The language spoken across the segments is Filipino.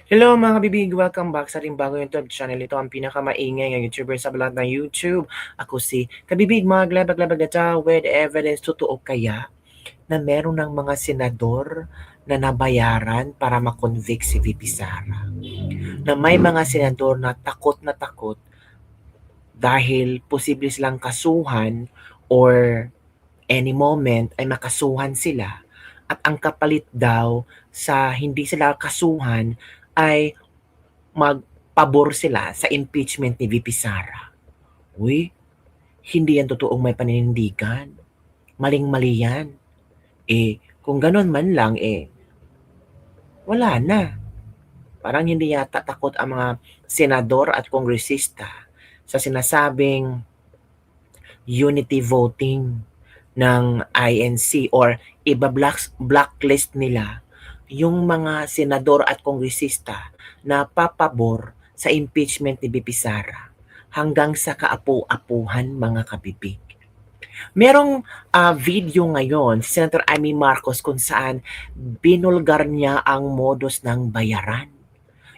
Hello mga kabibig! Welcome back sa ating bagong YouTube channel. Ito ang pinakamaingay ng YouTuber sa balat ng YouTube. Ako si Kabibig, maglabag-labag na tao with evidence. Totoo kaya na meron ng mga senador na nabayaran para makonvict si VP Sara? Na may mga senador na takot dahil posible silang kasuhan or any moment ay makasuhan sila at ang kapalit daw sa hindi sila kasuhan ay magpabor sila sa impeachment ni VP Sara. Uy, hindi yan totoong may paninindigan. Maling-mali yan. Kung ganon man lang, wala na. Parang hindi yata takot ang mga senador at kongresista sa sinasabing unity voting ng INC or blacklist nila yung mga senador at kongresista na papabor sa impeachment ni VP Sara hanggang sa kaapu-apuhan mga kabibig. Merong video ngayon si Senator Amy Marcos kung saan binulgar niya ang modus ng bayaran.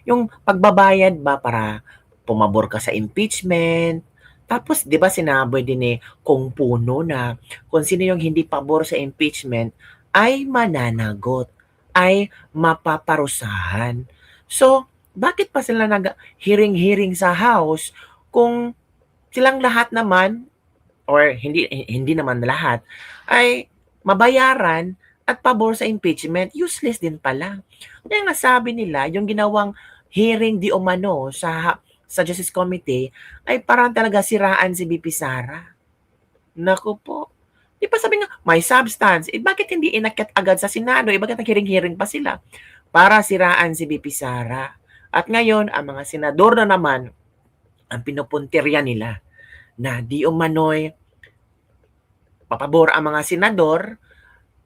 Yung pagbabayad ba para pumabor ka sa impeachment, tapos 'di ba sinabi din ni Kung Puno na kung sino yung hindi pabor sa impeachment ay mananagot, ay mapaparusahan. So, bakit pa sila nag-hearing-hearing sa House kung silang lahat naman or hindi naman lahat ay mabayaran at pabor sa impeachment? Useless din pala. Kaya nga sabi nila yung ginawang hearing di umano sa Justice Committee ay parang talaga siraan si VP Sara. Naku po. Di ba sabi nga, may substance. Bakit hindi inakyat agad sa Senado? Bakit nag-hearing-hearing pa sila? Para siraan si VP Sara. At ngayon, ang mga senador na naman, ang pinupuntirya nila na di umano'y papabor ang mga senador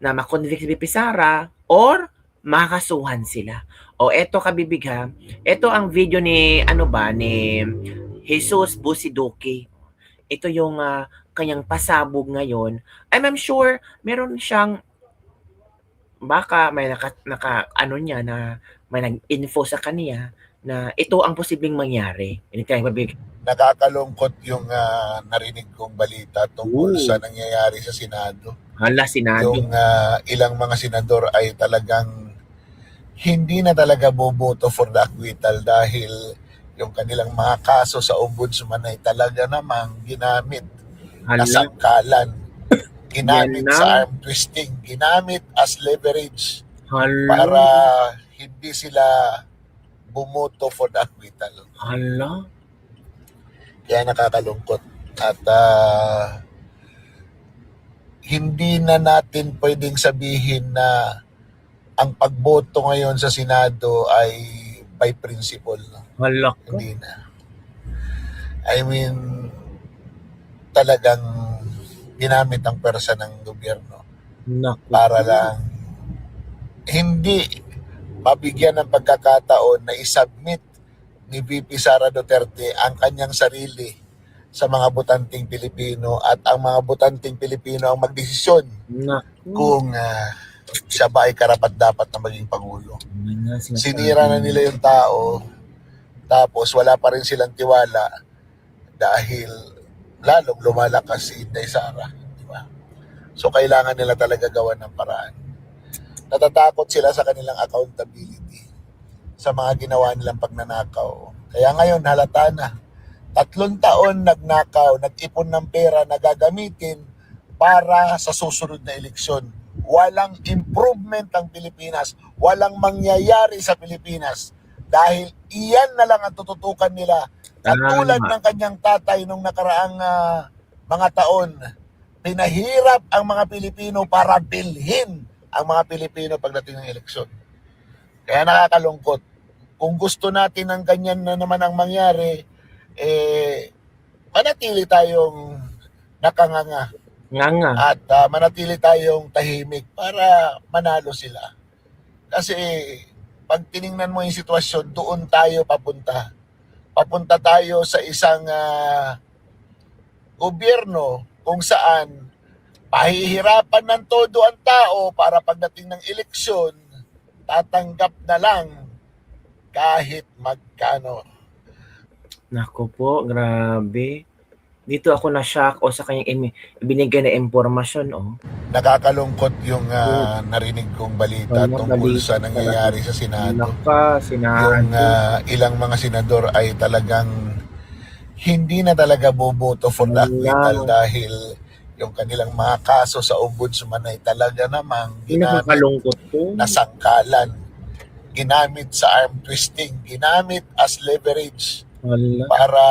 na makonvict si VP Sara or makakasuhan sila. O eto kabibig ha, eto ang video ni ni Jesus Busidoki. Ito yung kanyang pasabog ngayon. I'm sure meron siyang baka may naka niya na may nag-info sa kanya na ito ang posibleng mangyari. Nakakalungkot yung narinig kong balita tungkol sa nangyayari sa Senado. Hala, Senado. Yung ilang mga senador ay talagang hindi na talaga boboto for the acquittal dahil yung kanilang mga kaso sa ombudsman ay talaga namang ginamit na sangkalan, ginamit sa arm twisting, ginamit as leverage para hindi sila bumoto for the acquittal. Hala. Kaya nakakalungkot at hindi na natin pwedeng sabihin na ang pagboto ngayon sa Senado ay by principle. Hala. Hindi na. I mean, talagang ginamit ang pwersa ng gobyerno para lang hindi mabigyan ng pagkakataon na isubmit ni VP Sara Duterte ang kanyang sarili sa mga botanting Pilipino at ang mga botanting Pilipino ang magdesisyon kung siya ba ay karapat-dapat na maging Pangulo. Sinira na nila yung tao tapos wala pa rin silang tiwala dahil lalong lumalakas si Inday Sara. Diba? So kailangan nila talaga gawan ng paraan. Natatakot sila sa kanilang accountability sa mga ginawa nilang pagnanakaw. Kaya ngayon halata na. 3 taon nagnakaw, nag-ipon ng pera na gagamitin para sa susunod na eleksyon. Walang improvement ang Pilipinas. Walang mangyayari sa Pilipinas. Dahil iyan na lang ang tututukan nila. Katulad ng kanyang tatay nung nakaraang mga taon. Pinahirap ang mga Pilipino para bilhin ang mga Pilipino pagdating ng eleksyon. Kaya nakakalungkot. Kung gusto natin ng ganyan na naman ang mangyari, manatili tayong nakanganga at manatili tayong tahimik para manalo sila. Kasi pag tiningnan mo yung sitwasyon, doon tayo papunta. Papunta tayo sa isang gobyerno kung saan pahihirapan ng todo ang tao para pagdating ng eleksyon, tatanggap na lang kahit magkano. Naku po, grabe. Dito ako na-shock sa kanyang ibinigay na impormasyon, Nakakalungkot yung narinig kong balita tungkol sa nangyayari sa Senado. Yung ilang mga senador ay talagang hindi na talaga boboto for the acquittal dahil yung kanilang mga kaso sa ombudsman ay talaga namang ginamit na sangkalan, ginamit sa arm twisting, ginamit as leverage para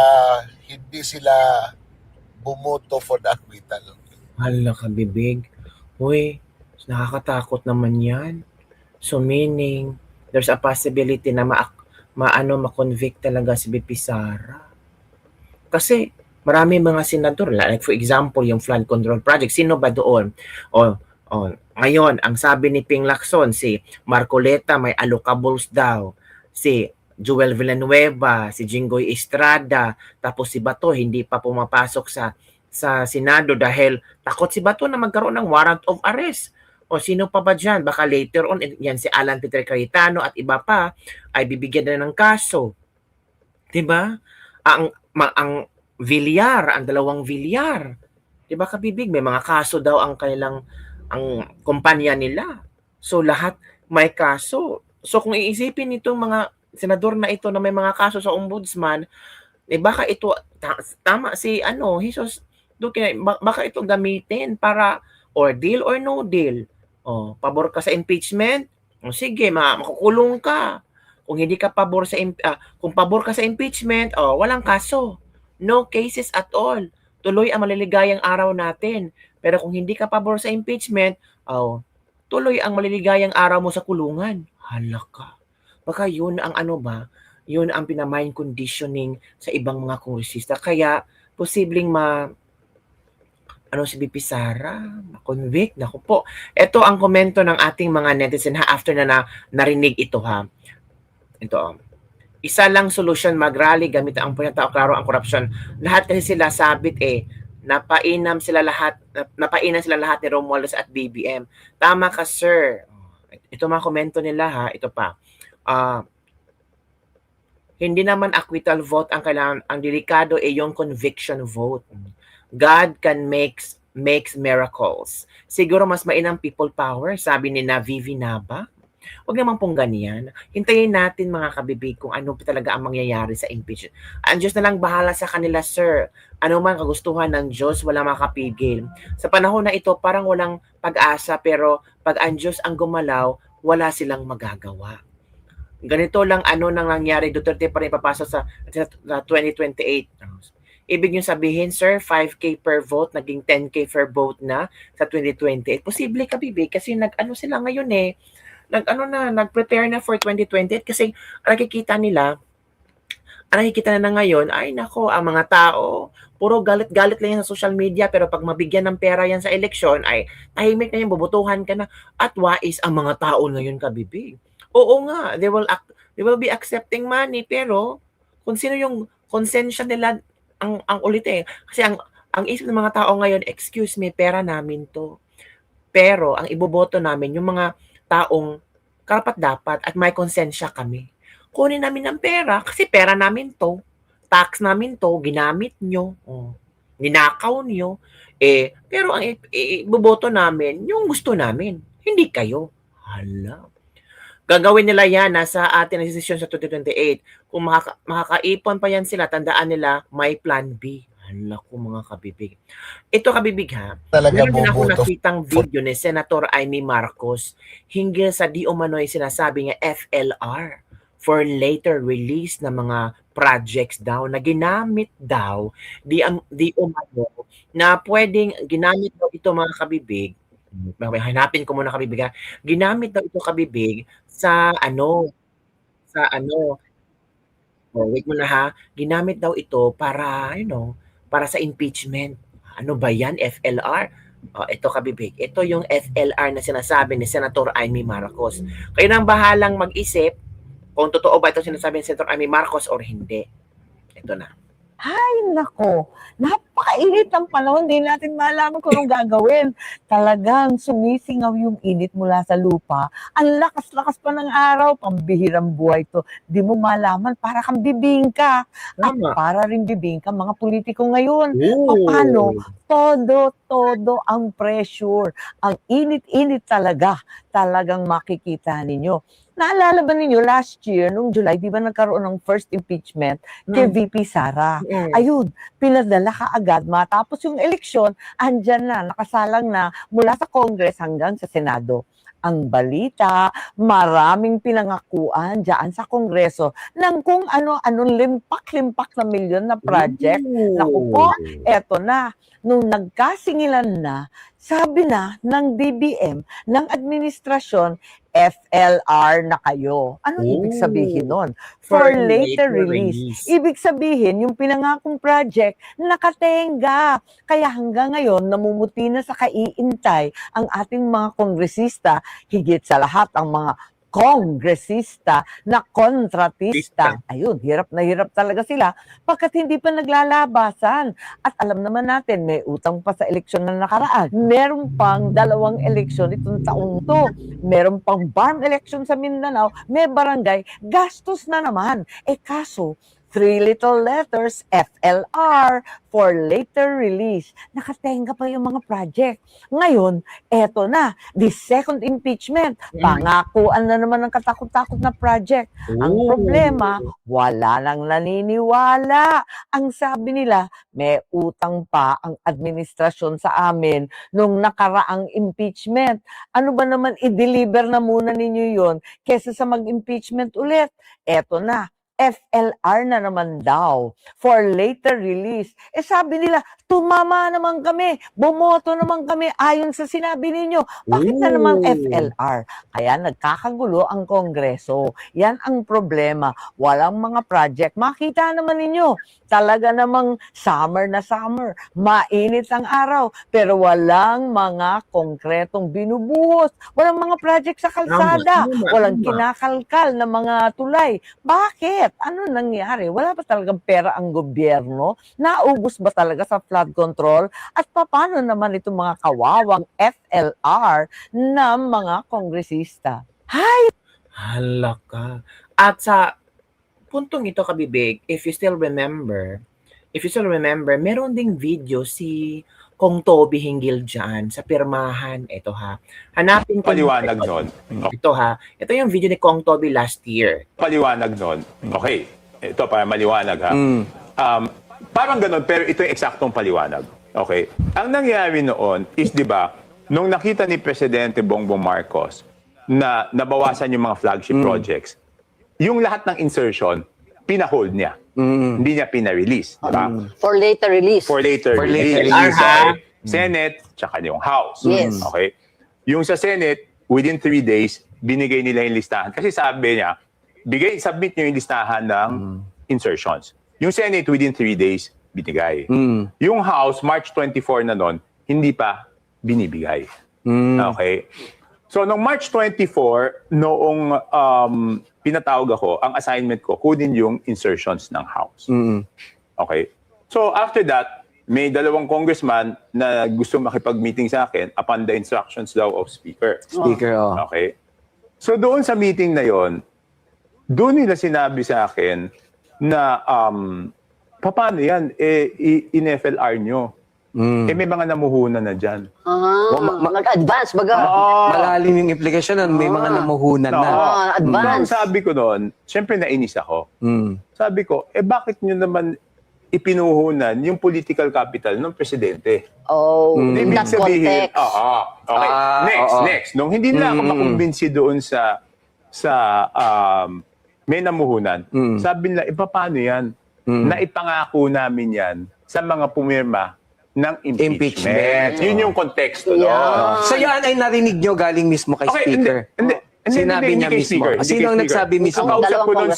hindi sila bumoto for the acquittal. Hala ka, bibig. Uy, nakakatakot naman yan. So meaning, there's a possibility na ma-convict talaga si BP Sara. Kasi marami mga senador, like for example, yung flood control project, sino ba doon? Ngayon, ang sabi ni Ping Lacson, si Marcoleta may allocables daw. Si Joel Villanueva, si Jinggoy Estrada, tapos si Bato hindi pa pumapasok sa Senado dahil takot si Bato na magkaroon ng warrant of arrest. O sino pa ba dyan? Baka later on, yan si Alan Peter Cayetano at iba pa ay bibigyan na ng kaso. Diba? Ang Villar, ang dalawang Villar. Diba kabibig? May mga kaso daw ang kumpanya nila. So lahat may kaso. So kung iisipin nitong mga senador na ito na may mga kaso sa ombudsman, baka ito tama si Jesus, baka ito gamitin para or deal or no deal. Pabor ka sa impeachment? Sige, makukulong ka. Kung hindi ka pabor sa kung pabor ka sa impeachment, walang kaso. No cases at all. Tuloy ang maliligayang araw natin. Pero kung hindi ka pabor sa impeachment, tuloy ang maliligayang araw mo sa kulungan. Hala ka. Baka yun ang yun ang pinamind conditioning sa ibang mga kongresista. Kaya, posibleng si BP Sara, ma-convict. Naku po. Ito ang komento ng ating mga netizen after na narinig ito Ito isa lang solusyon, mag-rally gamit ang punyata o klaro ang korupsyon. Lahat kasi sila sabit napainam sila lahat ni Romualdez at BBM. Tama ka, sir. Ito mga komento nila ito pa. Hindi naman acquittal vote ang kailangan, ang delikado yung conviction vote. God can makes miracles. Siguro mas mainam people power, sabi ni Vivi Naba. Huwag naman pong ganyan. Hintayin natin mga kabibig kung ano talaga ang mangyayari sa impeachment. Ang Diyos na lang bahala sa kanila, sir. Ano man kagustuhan ng Diyos, wala makapigil. Sa panahon na ito, parang walang pag-asa, pero pag ang Diyos ang gumalaw, wala silang magagawa. Ganito lang nang nangyari, Duterte pa rin papasok sa 2028. Ibig nyo sabihin, sir, 5K per vote, naging 10K per vote na sa 2028. Posible kabibig kasi sila ngayon nag-prepare na for 2028 kasi nakikita na ngayon, ay nako, ang mga tao, puro galit-galit lang yan sa social media, pero pag mabigyan ng pera yan sa eleksyon, ay tahimik na yan, bubutuhan ka na, at wais ang mga tao ngayon kabibig. Oo nga, they will be accepting money, pero kung sino yung konsensya nila, ang ulit kasi ang isip ng mga tao ngayon, excuse me, pera namin to. Pero ang iboboto namin, yung mga taong karapat-dapat at may konsensya kami. Kunin namin ang pera kasi pera namin to. Tax namin to, ginamit nyo. Ninakaw nyo. Pero ang iboboto namin, yung gusto namin. Hindi kayo. Hala. Gagawin nila yan nasa atin ang desisyon sa 2028. Kung makakaipon pa yan sila, tandaan nila may plan B. Hala ko mga kabibig. Ito kabibig meron din ako nakitang video ni Senator Amy Marcos hinggil sa di umano'y sinasabi nga FLR for later release na mga projects daw na ginamit daw di umano na pwedeng ginamit daw ito mga kabibig. Hanapin ko muna kabibig ginamit daw ito kabibig sa wait muna ginamit daw ito para para sa impeachment. Ano ba yan? FLR? Ito kabibig. Ito yung FLR na sinasabi ni Senator Amy Marcos. Kayo nang bahalang mag-isip kung totoo ba ito sinasabi ni Senator Amy Marcos or hindi. Ito na. Ay, nako. Napakainit ng panahon. Hindi natin malaman kung anong gagawin. Talagang sumisingaw yung init mula sa lupa. Ang lakas-lakas pa ng araw. Pambihirang buhay to. Di mo malaman. Para kang bibingka. At Tama. para rin bibingka mga politiko ngayon. Oh. Paano? Todo ang pressure. Ang init-init talaga. Talagang makikita ninyo. Naalala ba ninyo last year, nung July, di ba nagkaroon ng first impeachment kay VP Sara? Ayun, pinadala ka agad. Matapos yung eleksyon, andyan na, nakasalang na mula sa Congress hanggang sa Senado. Ang balita, maraming pinangakuan dyan sa Kongreso ng kung ano-anong limpak-limpak na milyon na project. Naku po, eto na. Nung nagkasingilan na, sabi na ng DBM, ng administrasyon, FLR na kayo. Anong ibig sabihin nun? For later release. Ibig sabihin, yung pinangakong project, nakatenga. Kaya hanggang ngayon, namumuti na sa kaiintay ang ating mga kongresista, higit sa lahat ang mga kongresista na kontratista. Ayun, hirap na hirap talaga sila pagkat hindi pa naglalabasan. At alam naman natin, may utang pa sa eleksyon na nakaraan. Meron pang 2 eleksyon itong taong to. Meron pang barm election sa Mindanao. May barangay. Gastos na naman. Kaso, 3 little letters, FLR, for later release. Nakatenga pa yung mga project. Ngayon, eto na, the second impeachment. Pangakuan na naman ng katakot-takot na project. Ang problema, wala nang naniniwala. Ang sabi nila, may utang pa ang administrasyon sa amin nung nakaraang impeachment. Ano ba naman, i-deliver na muna ninyo yon kesa sa mag-impeachment ulit. Eto na. FLR na naman daw for later release. Sabi nila, tumama naman kami, bumoto naman kami ayon sa sinabi ninyo. Bakit na naman FLR? Kaya nagkakagulo ang Kongreso. Yan ang problema. Walang mga project. Makita naman ninyo, talaga namang summer na summer. Mainit ang araw, pero walang mga konkretong binubuhos. Walang mga project sa kalsada. Walang kinakalkal na mga tulay. Bakit? Ano nangyari? Wala ba talagang pera ang gobyerno? Naubos ba talaga sa flood control? At paano naman itong mga kawawang FLR na mga kongresista? Hay! Hala ka. At sa puntong ito, Kabibig, if you still remember, meron ding video si Kong Toby hinggil dyan sa pirmahan. Ito ha. Hanapin ko. Paliwanag nun. Ito ha. Ito yung video ni Kong Toby last year. Paliwanag nun. Okay. Ito para maliwanag ha. Parang ganun, pero ito yung eksaktong paliwanag. Okay. Ang nangyari noon is, di ba, nung nakita ni Presidente Bongbong Marcos na nabawasan yung mga flagship projects, yung lahat ng insertion, pinahold niya. Hindi niya pina-release. Diba? For later release. For later release. Okay. Senate, tsaka yung House. Yes. Okay. Yung sa Senate, within 3 days, binigay nila yung listahan. Kasi sabi niya, submit niyo yung listahan ng insertions. Yung Senate, within 3 days, binigay. Yung House, March 24 na nun, hindi pa binibigay. Okay. So, noong March 24, noong pinatawag ako, ang assignment ko, kunin yung insertions ng House. Okay. So, after that, may 2 congressman na gusto makipag-meeting sa akin upon the instructions daw of Speaker. Okay. So, doon sa meeting na yon, doon nila sinabi sa akin na, paano yan? In-FLR nyo. May mga namuhunan na dyan. Nag-advance baga. Malalim yung implication nun, may mga namuhunan na. Advance. So, sabi ko noon, syempre nainis ako. Sabi ko, bakit nyo naman ipinuhunan yung political capital ng presidente? In Ibig that sabihin, context. okay. Next. Nung hindi na ako makumbinsi doon sa may namuhunan, sabi nila, paano yan? Naipangako namin yan sa mga pumirma ng impeachment. Yun yung konteksto. Yeah. So yan ay narinig nyo galing mismo kay Speaker. Sinabi niya kay mismo. Speaker. Sino ang nagsabi mismo? Ang kausap ko doon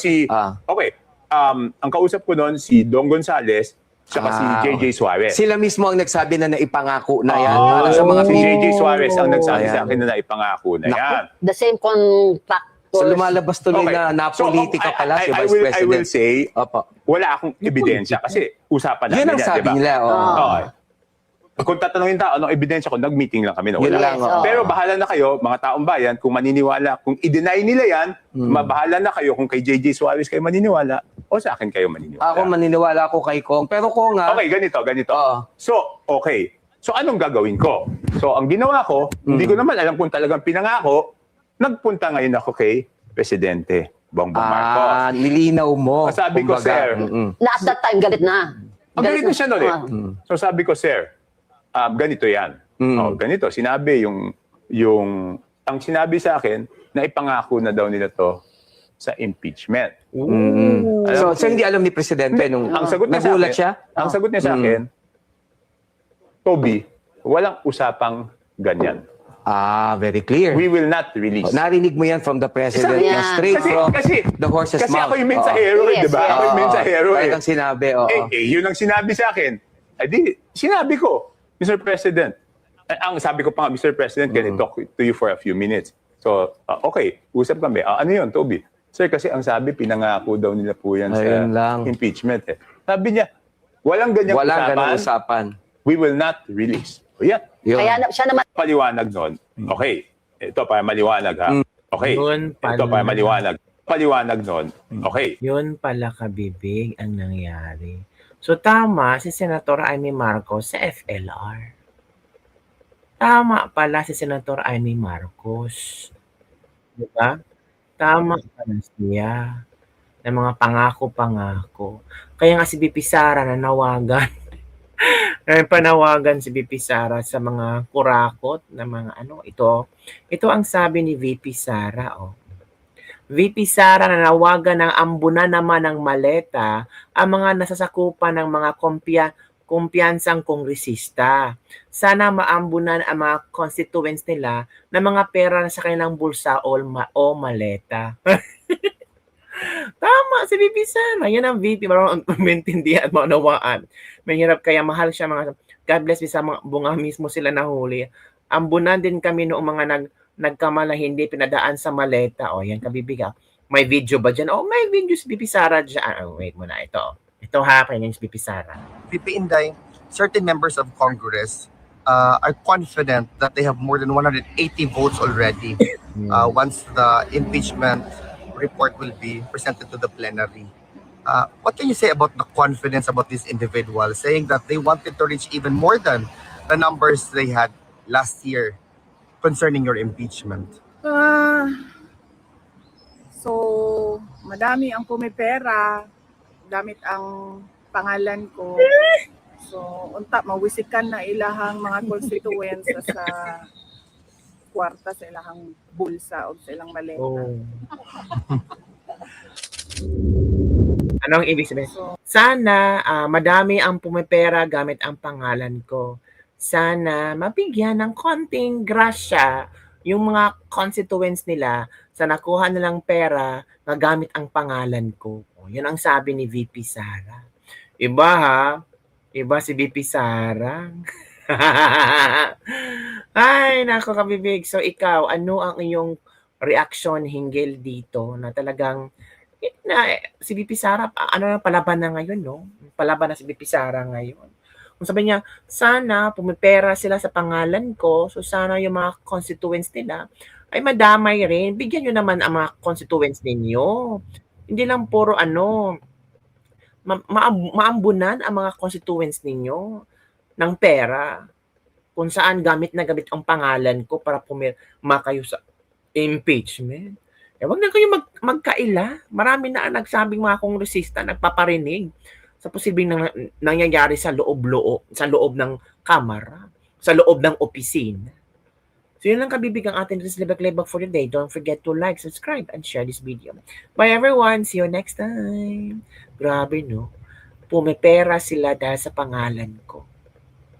ang kausap ko doon si Dong Gonzales saka si JJ Suarez. Sila mismo ang nagsabi na naipangako na yan para sa mga si JJ Suarez ang nagsabi Ayan. sa akin na naipangako na yan. The same contract So lumalabas tuloy Okay. na napolitika So, pala si I Vice will President. say, Opo. wala akong ebidensya kasi usapan namin Yun ang yan, sabi di ba? nila. Okay. Kung tatanungin tao, anong ebidensya ko, nag-meeting lang kami. No? Yun Wala. lang. Yes, oo. Pero bahala na kayo, mga taong bayan, kung maniniwala, kung i-deny nila yan, mabahala na kayo kung kay JJ Suarez kayo maniniwala o sa akin kayo maniniwala. Ako maniniwala ako kay Kong. Pero Kong nga, Okay, ganito. Oo. So, okay. So, anong gagawin ko? So, ang ginawa ko, hindi ko naman alam kung talagang pinangako, nagpunta ngayon ako kay Presidente Bongbong Marcos. nilinaw mo. Sabi ko, Kumbaga, sir, Na at that time, galit na. ang ganito siya nun eh. Ah. So, sabi ko, sir, ganito yan. Oh, ganito, sinabi ang sinabi sa akin, na ipangako na daw nila to sa impeachment. So hindi alam ni Presidente nung Ang sagot niya sa nagulat akin, siya? ang sagot niya sa akin, Toby, walang usapang ganyan. Very clear. We will not release. Narinig mo yan from the President Isa- na straight from kasi the horse's kasi mouth. ako yung mensahero, Yes, di ba? yes. Ako yung mensahero eh. Talagang sinabi, oo. Yun ang sinabi sa akin. Di, sinabi ko, Mr. President, ang sabi ko pa nga, Mr. President, can I talk to you for a few minutes? So, okay, usap kami. Ano yun, Toby? Sir, kasi ang sabi, pinangako daw nila po yan Ayun sa lang. impeachment. Eh. Sabi niya, walang ganyang Walang usapan, ganang usapan. we will not release. O yan, Yun. Kaya siya naman, paliwanag nun. Okay, ito para maliwanag ha. Okay, Yun ito para pala. maliwanag. Paliwanag nun. Okay, Yun pala kabibig ang nangyari. So tama si Senator Amy Marcos sa FLR. Tama pala si Senator Amy Marcos. Diba? Tama pala siya. Ng mga pangako-pangako. Kaya nga si BP Sara nanawagan. Panawagan si VP Sara sa mga kurakot na mga ito ang sabi ni VP Sara VP Sara nanawagan ng ambunan naman ng maleta ang mga nasasakupan ng mga kumpiyansang kongresista. Sana maambunan ang mga constituents nila ng mga pera sa kanilang bulsa o maleta. Tama si VP Sara. Yan ang VP. Marunong maintindihan at maunawaan. Mahirap kaya mahal siya mga God bless me sa mga bunga mismo sila nahuli. Ambunan din kami noong mga nagkamala hindi pinadaan sa maleta. Yan kabibiga. May video ba dyan? May video si VP Sara dyan. Wait muna. Ito ha. Kaya si VP Sara. VP Inday, certain members of Congress are confident that they have more than 180 votes already once the impeachment report will be presented to the plenary. What can you say about the confidence about these individuals, saying that they wanted to reach even more than the numbers they had last year concerning your impeachment? So, madami ang pumipera, gamit ang pangalan ko. So, unta, mawisikan na ilahang mga constituents sa kwarta sa ilahang bulsa o sa ilang maleta. Anong ibig sabihin? Sana madami ang pumipera gamit ang pangalan ko. Sana mabigyan ng konting grasya yung mga constituents nila sa nakuha nilang pera na gamit ang pangalan ko. Yun ang sabi ni VP Sara. Iba ha? Iba si VP Sara. Ay, nako kabibig. So ikaw, ano ang iyong reaction hinggil dito na talagang si VP Sara, palaban na ngayon, no? Palaban na si VP Sara ngayon. Kung sabi niya, sana pumipera sila sa pangalan ko, so sana yung mga constituents nila ay madamay rin. Bigyan nyo naman ang mga constituents ninyo. Hindi lang puro maambunan ang mga constituents ninyo ng pera kung saan gamit ang pangalan ko para pumirma kayo sa impeachment. Wag na kayo magkaila. Marami na nagsabing mga kongresista nagpaparinig sa posibleng nangyayari sa loob ng kamara, sa loob ng opisina. So yun lang kabibig ang ating Lebak-Lebak for today. Don't forget to like, subscribe, and share this video. Bye everyone. See you next time. Grabe no. Pumipera sila dahil sa pangalan ko.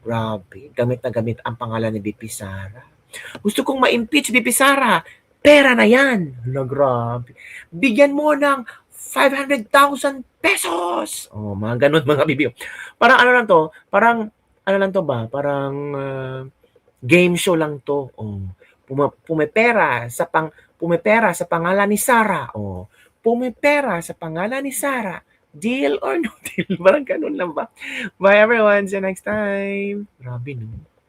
Grabe. Gamit na gamit ang pangalan ni BP Sara. Gusto kong ma-impeach BP Sara. Pera na yan. Grabe. Bigyan mo ng 500,000 pesos. Mga ganun mga bibig. Parang ano lang to? Parang game show lang to. pumipera sa pangalan ni Sarah. Oh, pumipera sa pangalan ni Sarah. Deal or no deal? Parang ganun lang ba? Bye everyone. See you next time. Grabe no.